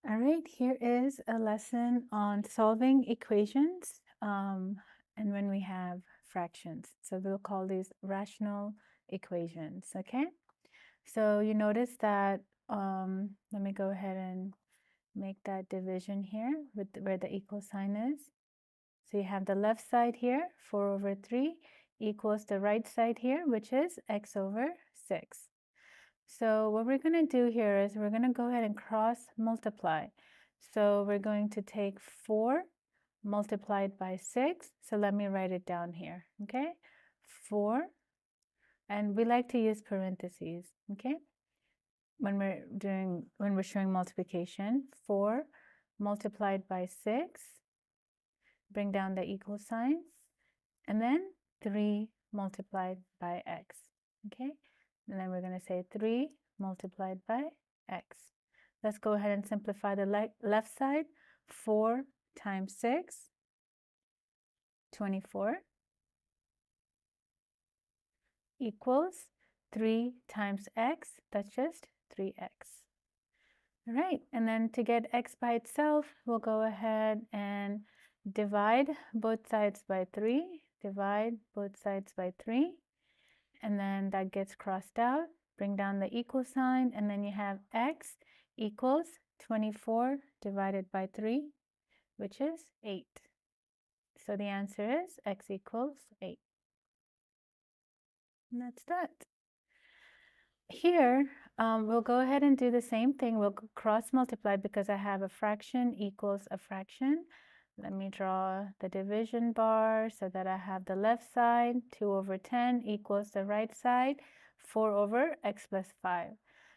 All right, here is a lesson on solving equations and when we have fractions. So we'll call these rational equations, okay? So you notice that, let me go ahead and make that division here with where the equal sign is. So you have the left side here, 4 over 3 equals the right side here, which is x over 6. So what we're going to do here is we're going to go ahead and cross multiply. So we're going to take 4 multiplied by 6. So let me write it down here, okay? 4, and we like to use parentheses, okay? When we're showing multiplication, 4 multiplied by 6, bring down the equal sign, and then 3 multiplied by x, okay? And then we're going to say 3 multiplied by x. Let's go ahead and simplify the left side. 4 times 6, 24, equals 3 times x, that's just 3x. All right, and then to get x by itself, we'll go ahead and divide both sides by 3, divide both sides by 3, and then that gets crossed out. Bring down the equal sign, and then you have x equals 24 divided by 3, which is 8. So the answer is x equals 8. And that's that. Here, we'll go ahead and do the same thing. We'll cross multiply because I have a fraction equals a fraction. Let me draw the division bar so that I have the left side, 2 over 10 equals the right side, 4 over x plus 5.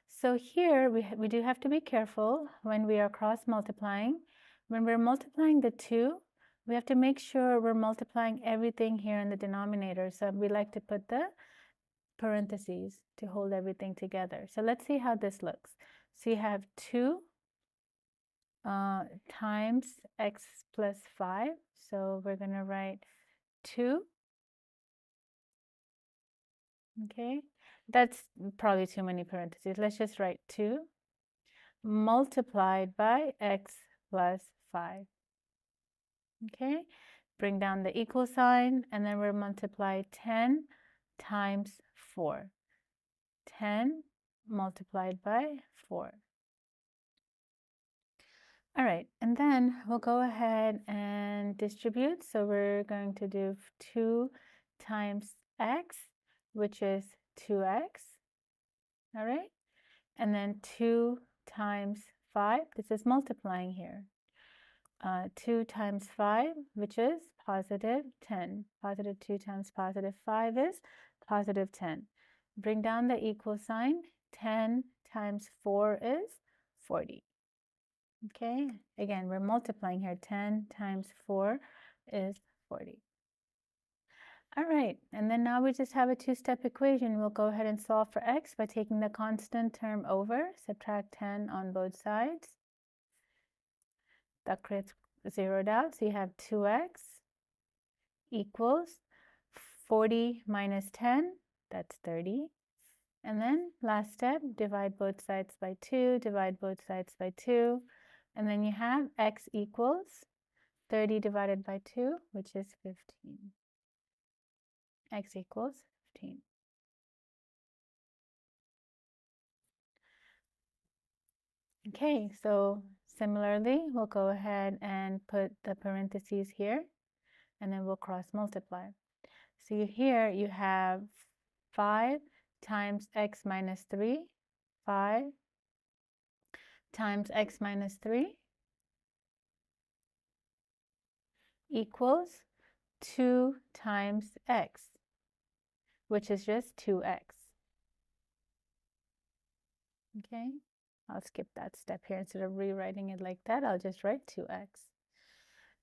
So here we do have to be careful when we are cross multiplying. When we're multiplying the 2, we have to make sure we're multiplying everything here in the denominator. So we like to put the parentheses to hold everything together. So let's see how this looks. So you have 2 times x plus 5. So we're going to write 2. Okay, that's probably too many parentheses. Let's just write 2 multiplied by x plus 5. Okay, bring down the equal sign, and then we'll multiply 10 times 4. 10 multiplied by 4. All right, and then we'll go ahead and distribute. So we're going to do 2 times x, which is 2x. All right, and then 2 times 5. This is multiplying here. 2 times 5, which is positive 10. Positive 2 times positive 5 is positive 10. Bring down the equal sign. 10 times 4 is 40. Okay, again, we're multiplying here. 10 times 4 is 40. All right, and then now we just have a two-step equation. We'll go ahead and solve for x by taking the constant term over, subtract 10 on both sides. That creates zeroed out, so you have 2x equals 40 minus 10, that's 30. And then last step, divide both sides by 2, divide both sides by 2. And then you have x equals 30 divided by 2, which is 15. X equals 15. Okay, so similarly, we'll go ahead and put the parentheses here, and then we'll cross multiply. So here you have 5 times x minus 3, 5 times x minus 3 equals 2 times x, which is just 2x. Okay, I'll skip that step here. Instead of rewriting it like that, I'll just write 2x.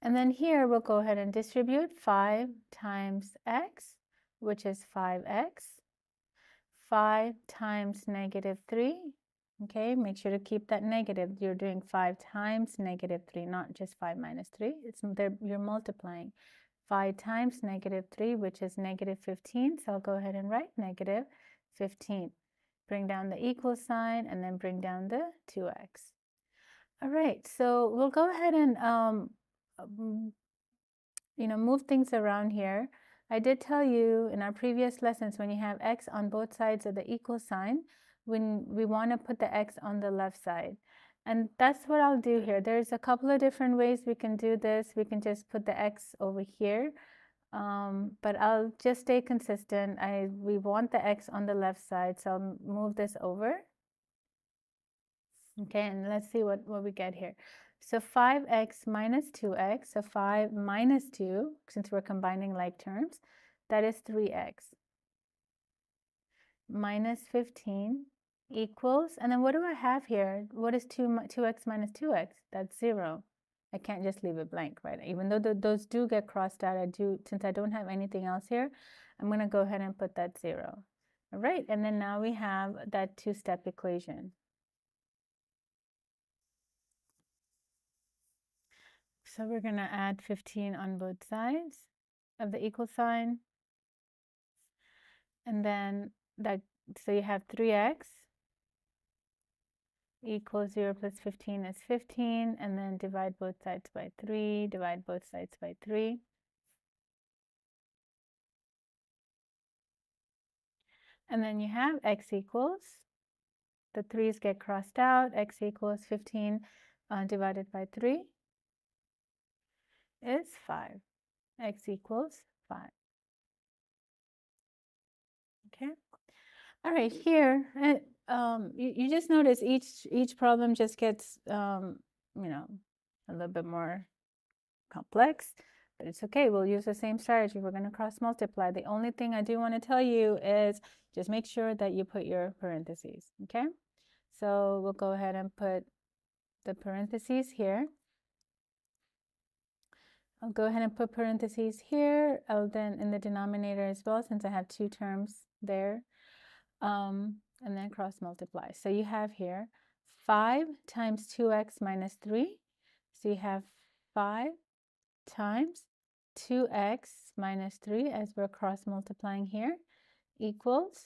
And then here we'll go ahead and distribute 5 times x, which is 5x. 5 times negative 3. Okay, make sure to keep that negative. You're doing 5 times negative 3, not just 5 minus 3. You're multiplying. 5 times negative 3, which is negative 15. So I'll go ahead and write negative 15. Bring down the equal sign, and then bring down the 2x. All right, so we'll go ahead and move things around here. I did tell you in our previous lessons, when you have x on both sides of the equal sign, when we want to put the x on the left side. And that's what I'll do here. There's a couple of different ways we can do this. We can just put the x over here, but I'll just stay consistent. We want the x on the left side, so I'll move this over. Okay, and let's see what we get here. So 5x minus 2x, so 5 minus 2, since we're combining like terms, that is 3x. Minus 15 equals, and then what do I have here? What is 2x minus 2x? That's 0. I can't just leave it blank, right? Even though those do get crossed out, since I don't have anything else here, I'm going to go ahead and put that 0. All right, and then now we have that two-step equation. So we're going to add 15 on both sides of the equal sign. And then so you have 3x equals 0 plus 15 is 15. And then divide both sides by 3, divide both sides by 3. And then you have x equals, the 3's get crossed out, x equals 15 divided by 3 is 5. X equals 5. Okay. All right, here, you just notice each problem just gets, a little bit more complex, but it's okay. We'll use the same strategy. We're going to cross multiply. The only thing I do want to tell you is just make sure that you put your parentheses, okay? So we'll go ahead and put the parentheses here. I'll go ahead and put parentheses here. I'll then in the denominator as well, since I have two terms there. And then cross multiply. So you have here 5 times 2x minus 3. So you have 5 times 2x minus 3 as we're cross multiplying here equals,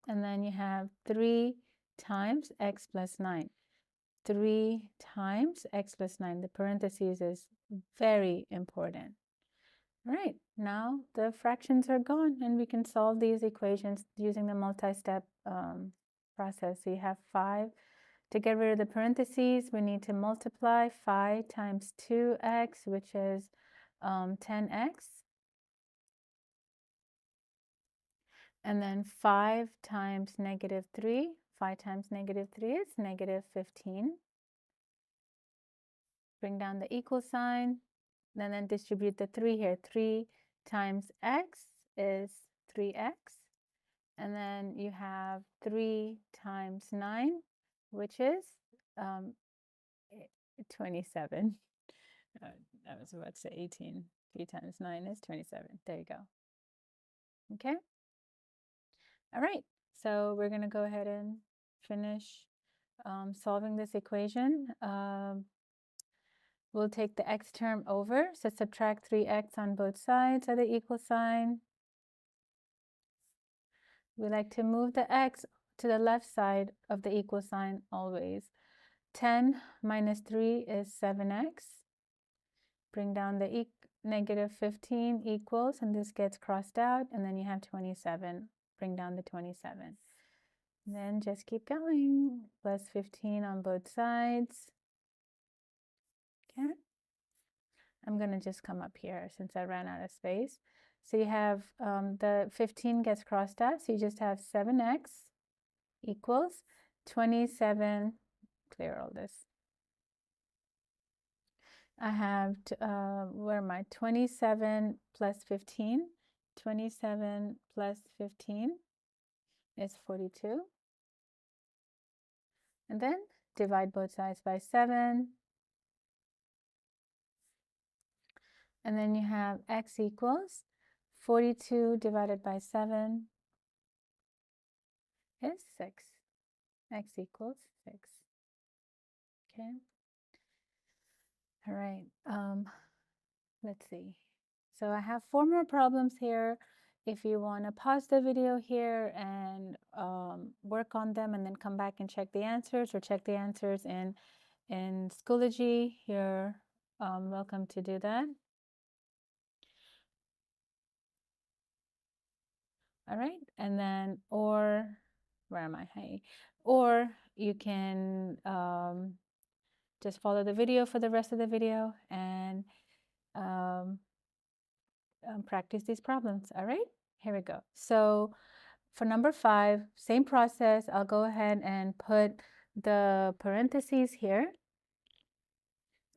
and then you have 3 times x plus 9. 3 times x plus 9. The parentheses is very important. All right, now the fractions are gone and we can solve these equations using the multi-step process. So you have 5. To get rid of the parentheses, we need to multiply 5 times 2x, which is 10x. And then 5 times negative 3. 5 times negative 3 is negative 15. Bring down the equal sign. And then distribute the 3 here. 3 times x is 3x. And then you have 3 times 9, which is 27. I was about to say 18. 3 times 9 is 27. There you go. Okay. All right. So we're going to go ahead and finish solving this equation. We'll take the x term over, so subtract 3x on both sides of the equal sign. We like to move the x to the left side of the equal sign always. 10 minus 3 is 7x. Bring down the negative 15 equals, and this gets crossed out, and then you have 27. Bring down the 27. And then just keep going. Plus 15 on both sides. Okay. I'm going to just come up here since I ran out of space. So you have the 15 gets crossed out, so you just have 7x equals 27. Clear all this. I have, where am I? 27 plus 15. 27 plus 15 is 42. And then divide both sides by 7. And then you have x equals 42 divided by 7 is 6. X equals 6. Okay. All right. Let's see. So I have 4 more problems here. If you want to pause the video here and work on them and then come back and check the answers, or check the answers in in Schoology, you're welcome to do that. All right, and then, or, where am I? Hey, or you can just follow the video for the rest of the video and practice these problems. All right, here we go. So for number 5, same process. I'll go ahead and put the parentheses here.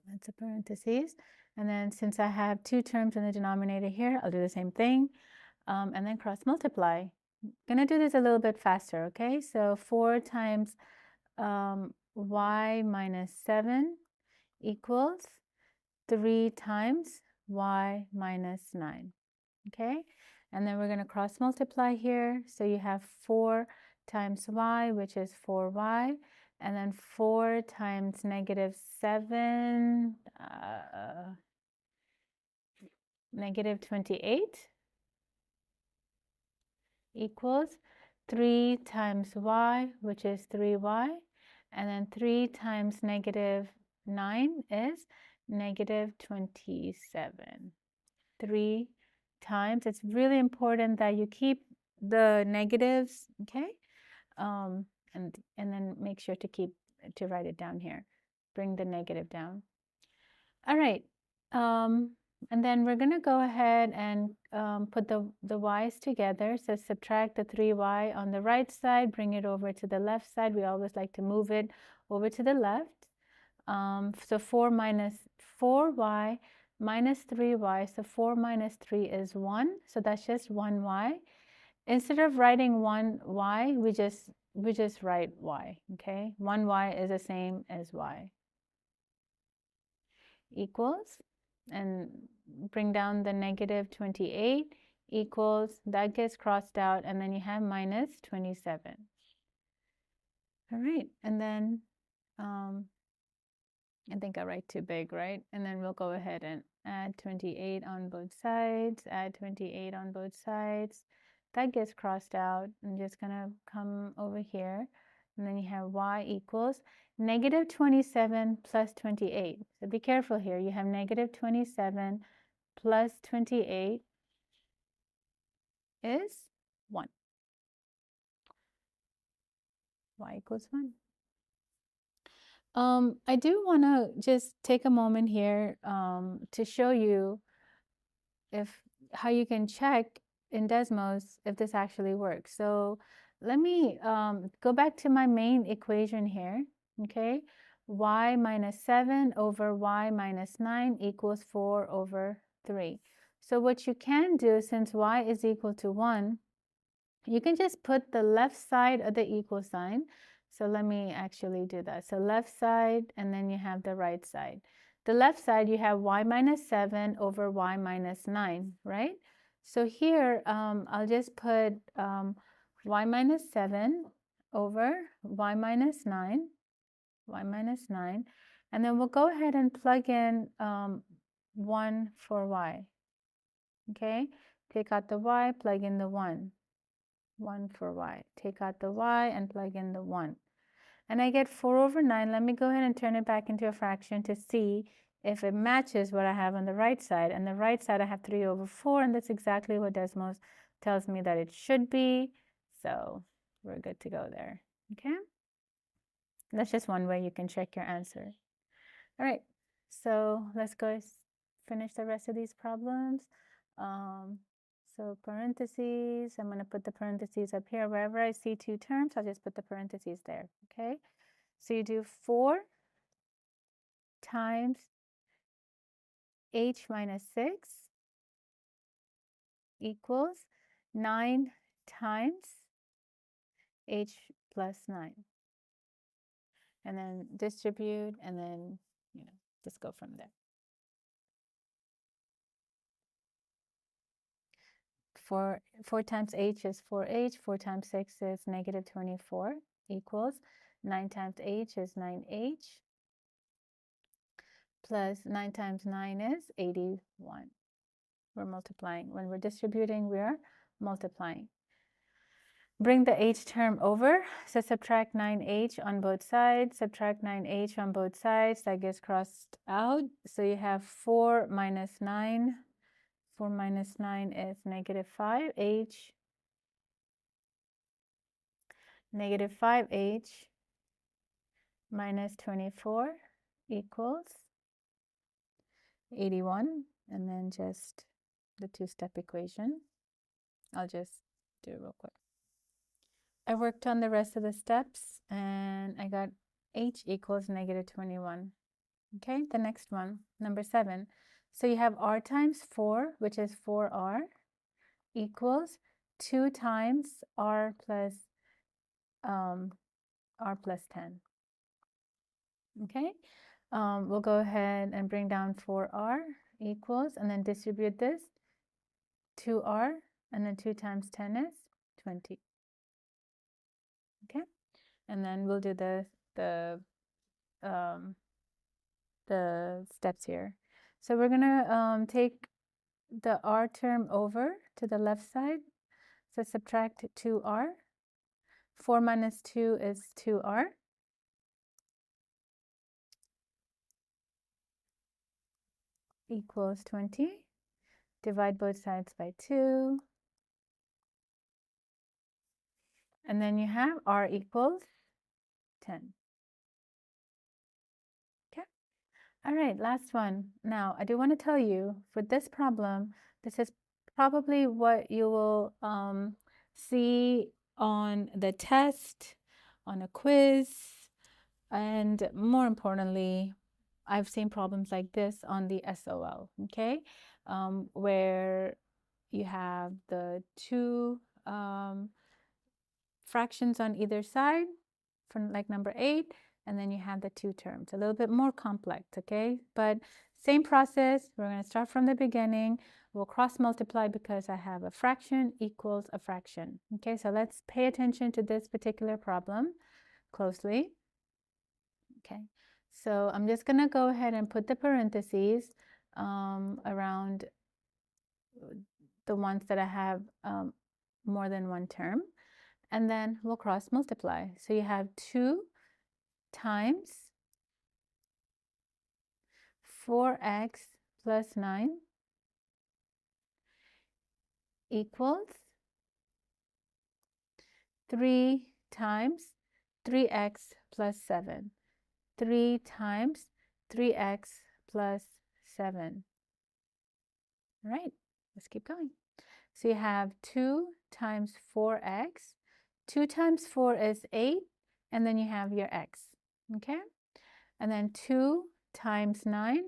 That's a parentheses. And then since I have 2 terms in the denominator here, I'll do the same thing. And then cross multiply. I'm gonna do this a little bit faster, okay? So 4 times y minus 7 equals 3 times y minus 9, okay? And then we're gonna cross multiply here. So you have 4 times y, which is 4y, and then 4 times negative 7, negative 28 equals 3 times y, which is 3y, and then 3 times negative 9 is negative 27. 3 times, it's really important that you keep the negatives, okay? And then make sure to write it down here. Bring the negative down. All right. And then we're going to go ahead and put the y's together. So subtract the 3y on the right side, bring it over to the left side. We always like to move it over to the left. So 4 minus 4y minus 3y. So 4 minus 3 is 1. So that's just 1y. Instead of writing 1y, we just write y, okay? 1y is the same as y. Equals, and bring down the negative 28 equals, that gets crossed out, and then you have minus 27. All right, and then I think I write too big, right? And then we'll go ahead and add 28 on both sides, add 28 on both sides. That gets crossed out. I'm just gonna come over here, and then you have y equals negative 27 plus 28. So be careful here. You have negative 27 plus 28 is 1. Y equals 1. I do want to just take a moment here to show you how you can check in Desmos if this actually works. So let me go back to my main equation here, okay? Y minus 7 over y minus 9 equals 4 over 3. So what you can do, since y is equal to 1, you can just put the left side of the equal sign. So let me actually do that. So left side, and then you have the right side. The left side, you have y minus 7 over y minus 9, right? So here, I'll just put y minus 7 over y minus 9, and then we'll go ahead and plug in 1 for y, okay? Take out the y, plug in the 1. 1 for y. Take out the y and plug in the 1. And I get 4 over 9. Let me go ahead and turn it back into a fraction to see if it matches what I have on the right side. On the right side, I have 3 over 4, and that's exactly what Desmos tells me that it should be. So we're good to go there, okay? That's just one way you can check your answer. All right, so let's go finish the rest of these problems. So parentheses, I'm going to put the parentheses up here. Wherever I see 2 terms, I'll just put the parentheses there, okay? So you do 4 times h minus 6 equals 9 times h plus 9. And then distribute, and then, just go from there. 4 times h is 4h, 4 times 6 is negative 24 equals 9 times h is 9h, plus 9 times 9 is 81. We're multiplying. When we're distributing, we're multiplying. Bring the h term over, so subtract 9h on both sides, subtract 9h on both sides, that gets crossed out. So you have 4 minus 9. 4 minus 9 is negative 5h. Negative 5h minus 24 equals 81, and then just the two-step equation. I'll just do it real quick. I worked on the rest of the steps and I got h equals negative 21. Okay, the next one, number 7. So you have r times 4, which is 4r, equals 2 times r plus 10. Okay, we'll go ahead and bring down 4r equals, and then distribute this, 2r, and then 2 times 10 is 20. Okay, and then we'll do the steps here. So we're gonna take the r term over to the left side. So subtract 2r. 4 minus 2 is 2r. Equals 20. Divide both sides by 2. And then you have r equals 10. Okay. All right, last one. Now, I do want to tell you, for this problem, this is probably what you will see on the test, on a quiz, and more importantly, I've seen problems like this on the SOL, okay, where you have the two fractions on either side, from like number 8, and then you have the two terms, a little bit more complex, okay, but same process. We're going to start from the beginning. We'll cross multiply because I have a fraction equals a fraction. Okay, so let's pay attention to this particular problem closely. Okay, so I'm just going to go ahead and put the parentheses around the ones that I have more than one term, and then we'll cross multiply. So you have 2 times 4x plus 9 equals 3 times 3x plus 7. 3 times 3x plus 7. All right, let's keep going. So you have 2 times 4x. 2 times 4 is 8, and then you have your x, okay? And then 2 times 9,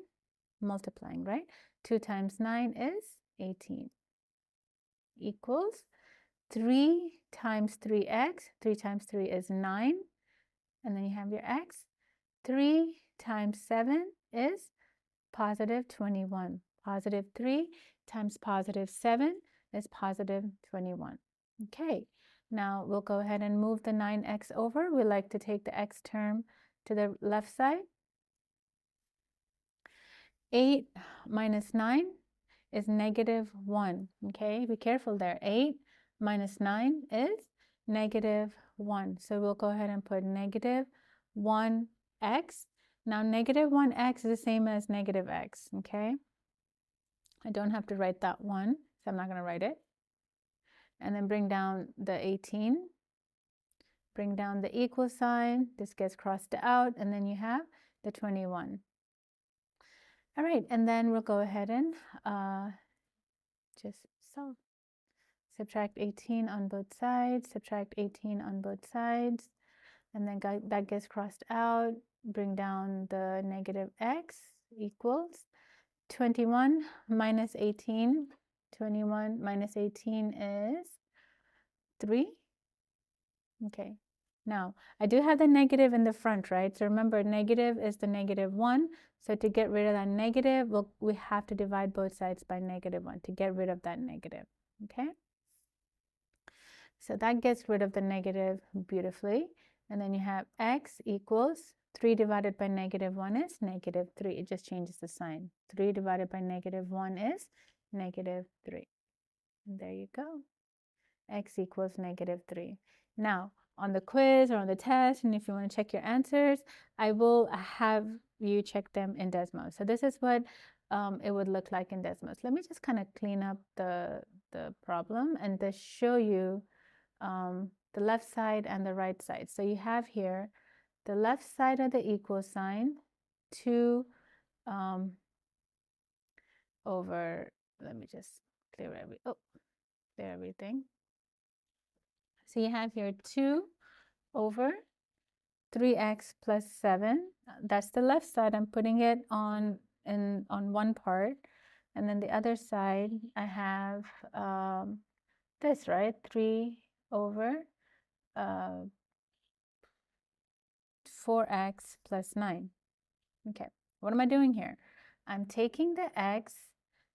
multiplying, right? 2 times 9 is 18, equals 3 times 3x. 3 times 3 is 9, and then you have your x. 3 times 7 is positive 21. Positive 3 times positive 7 is positive 21. Okay, now we'll go ahead and move the 9x over. We like to take the x term to the left side. 8 minus 9 is negative 1. Okay, be careful there. 8 minus 9 is negative 1. So we'll go ahead and put negative 1x. Now negative 1x is the same as negative x. Okay, I don't have to write that one, so I'm not going to write it. And then bring down the 18. Bring down the equal sign. This gets crossed out, and then you have the 21. All right, and then we'll go ahead and just solve. Subtract 18 on both sides, subtract 18 on both sides, and then that gets crossed out. Bring down the negative x equals 21 minus 18. 21 minus 18 is 3. Okay, now I do have the negative in the front, right? So remember, negative is the negative 1. So to get rid of that negative, we have to divide both sides by negative 1 to get rid of that negative. Okay, so that gets rid of the negative beautifully. And then you have x equals 3 divided by negative 1 is negative 3. It just changes the sign. 3 divided by negative 1 is negative 3. And there you go. x equals -3. Now, on the quiz or on the test, and if you want to check your answers, I will have you check them in Desmos. So this is what it would look like in Desmos. Let me just kind of clean up the problem and just show you the left side and the right side. So you have here the left side of the equal sign, 2 over, let me just clear everything. So you have here 2 over 3x plus 7. That's the left side. I'm putting it on one part. And then the other side, I have this, right? 3 over 4x plus 9. Okay, what am I doing here? I'm taking the x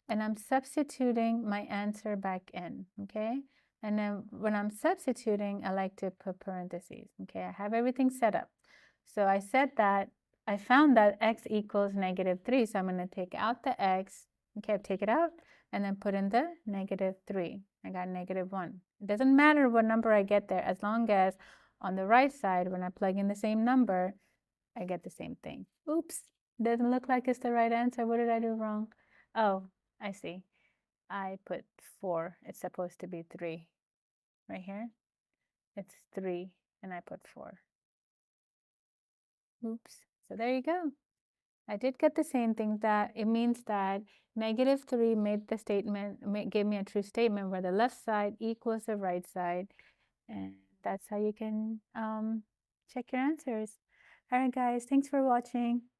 and I'm substituting my answer back in, okay? And then when I'm substituting, I like to put parentheses, okay? I have everything set up. So I said that, I found that x equals -3, so I'm going to take out the x, okay, take it out, and then put in the -3. I got -1. It doesn't matter what number I get there, as long as on the right side, when I plug in the same number, I get the same thing. Oops, doesn't look like it's the right answer. What did I do wrong? Oh, I see. I put 4. It's supposed to be 3. Right here, it's 3, and I put 4. Oops. So there you go. I did get the same thing. That it means that -3 made the statement, gave me a true statement where the left side equals the right side. And that's how you can check your answers. All right, guys, thanks for watching.